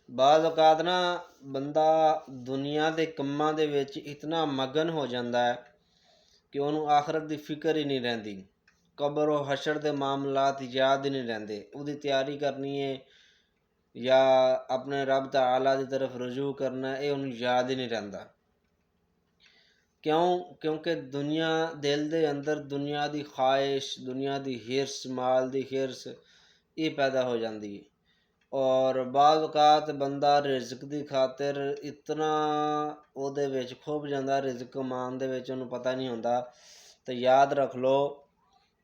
ਬਾਜ਼ ਔਕਾਤ ਨਾ ਬੰਦਾ ਦੁਨੀਆ ਦੇ ਕੰਮਾਂ ਦੇ ਵਿੱਚ ਇਤਨਾ ਮਗਨ ਹੋ ਜਾਂਦਾ ਹੈ ਕਿ ਉਹਨੂੰ ਆਖਰਤ ਦੀ ਫਿਕਰ ਹੀ ਨਹੀਂ ਰਹਿੰਦੀ। ਕਬਰ ਉਹ ਹਸ਼ਰ ਦੇ ਮਾਮਲਾਤ ਯਾਦ ਹੀ ਨਹੀਂ ਰਹਿੰਦੇ। ਉਹਦੀ ਤਿਆਰੀ ਕਰਨੀ ਹੈ ਜਾਂ ਆਪਣੇ ਰੱਬ ਤਾਲਾ ਦੀ ਤਰਫ ਰਜੂ ਕਰਨਾ, ਇਹ ਉਹਨੂੰ ਯਾਦ ਹੀ ਨਹੀਂ ਰਹਿੰਦਾ। ਕਿਉਂਕਿ ਦੁਨੀਆ ਦਿਲ ਦੇ ਅੰਦਰ ਦੁਨੀਆ ਦੀ ख्वाहिश, दुनिया ਦੀ हिरस, माल ਦੀ हिरस ਇਹ ਪੈਦਾ ਹੋ ਜਾਂਦੀ ਹੈ। ਔਰ ਬਾਜ਼ ਔਕਾਤ ਬੰਦਾ ਰਿਜ਼ਕ ਦੀ ਖਾਤਰ ਇਤਨਾ ਉਹਦੇ ਵਿੱਚ ਖੁੱਭ ਜਾਂਦਾ, ਰਿਜ਼ਕ ਕਮਾਉਣ ਦੇ ਵਿੱਚ ਉਹਨੂੰ ਪਤਾ ਨਹੀਂ ਹੁੰਦਾ। ਤੇ ਯਾਦ ਰੱਖ ਲਓ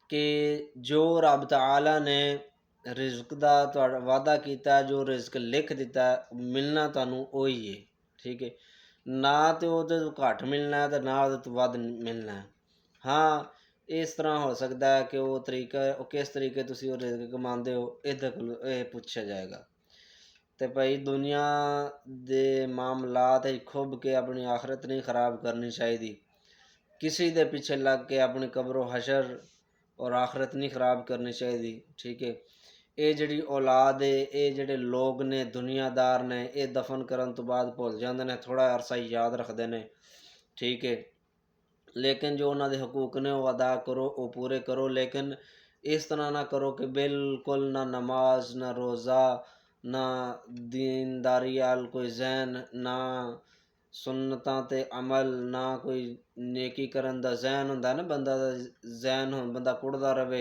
ਕਿ ਜੋ ਰੱਬ ਤਾਲਾ ਨੇ ਰਿਜ਼ਕ ਦਾ ਤੁਹਾਡਾ ਵਾਅਦਾ ਕੀਤਾ, ਜੋ ਰਿਜ਼ਕ ਲਿਖ ਦਿੱਤਾ, ਮਿਲਣਾ ਤੁਹਾਨੂੰ ਉਹੀ ਹੈ। ਠੀਕ ਹੈ, ਨਾ ਤਾਂ ਉਹਦੇ ਤੋਂ ਘੱਟ ਮਿਲਣਾ ਅਤੇ ਨਾ ਉਹਦੇ ਤੋਂ ਵੱਧ ਮਿਲਣਾ। ਹਾਂ, ਇਸ ਤਰ੍ਹਾਂ ਹੋ ਸਕਦਾ ਹੈ ਕਿ ਉਹ ਤਰੀਕਾ, ਉਹ ਕਿਸ ਤਰੀਕੇ ਤੁਸੀਂ ਉਹ ਰਿਜ਼ਕ ਕਮਾਉਂਦੇ ਹੋ, ਇਹਦੇ ਕੋਲ ਇਹ ਪੁੱਛਿਆ ਜਾਏਗਾ। ਤੇ ਭਾਈ ਦੁਨੀਆ ਦੇ ਮਾਮਲਾਤ ਵਿੱਚ ਖੁੱਭ ਕੇ ਆਪਣੀ ਆਖਰਤ ਨਹੀਂ ਖ਼ਰਾਬ ਕਰਨੀ ਚਾਹੀਦੀ। ਕਿਸੇ ਦੇ ਪਿੱਛੇ ਲੱਗ ਕੇ ਆਪਣੀ ਕਬਰ ਹਸ਼ਰ ਔਰ ਆਖਰਤ ਨਹੀਂ ख़राब करनी चाहिए। ठीक है, ये जिहड़ी औलाद है, ये जिहड़े लोग ने दुनियादार ने, ये दफन करन तो बाद भुल जाते हैं, थोड़ा अरसा याद रखते हैं। ठीक है, लेकिन जो उन्होंने हकूक ने वो अदा करो, वो पूरे करो। लेकिन इस तरह ना करो कि बिल्कुल ना नमाज, ना रोज़ा, ना दीनदारी वाल कोई जहन, ना सुन्नतां ते अमल, ना कोई नेकी करन दा जहन हुंदा ना, बंदा दा जहन हो बंदा कुड़दा रहे,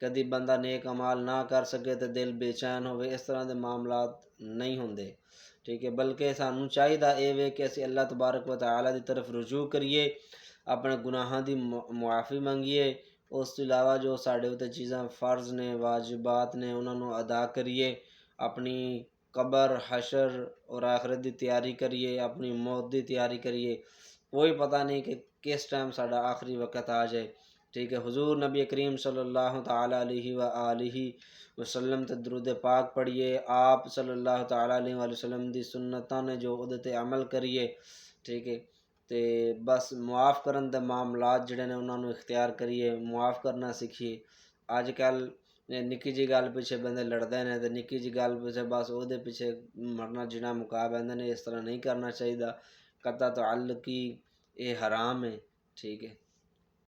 कदी बंदा नेक अमाल ना कर सके तो दिल बेचैन होवे। इस तरह के मामलात नहीं होंदे। ठीक है, बल्कि सानू चाहिदा ये वे कि असीं अल्लाह तबारक व तआला दी तरफ रुजू करिए, अपने गुनाहां दी मुआफ़ी मंगीए। उस तो इलावा जो साढ़े उत्ते चीज़ां फ़र्ज़ ने, वाजिबात ने, उन्होंने अदा करिए। अपनी कबर, हशर और आखिरत की तैयारी करिए, अपनी मौत की तैयारी करिए। कोई पता नहीं कि किस टाइम साडा आखिरी वक्त आ जाए। ठीक है, हुजूर नबी करीम सल्लल्लाहु तआला अलैहि व आलिहि वसल्लम ते दरूद पाक पढ़िए। आप सल्लल्लाहु तआला अलैहि वसल्लम दी सुन्नतां ने जो उहदे ते अमल करिए। ठीक है, तो बस मुआफ़ करन दे मामलात जिहड़े ने उन्होंने इख्तियार करिए, मुआफ़ करना सीखिए। अजकल निक्की जी गल पिछे बंदे लड़ते हैं, तो निक्की जी गल पिछे बस वो पिछे मरना जीना मुका बैठते हैं। इस तरह नहीं करना चाहिए। कता तअल्लुक़ी ये हराम है। ठीक है।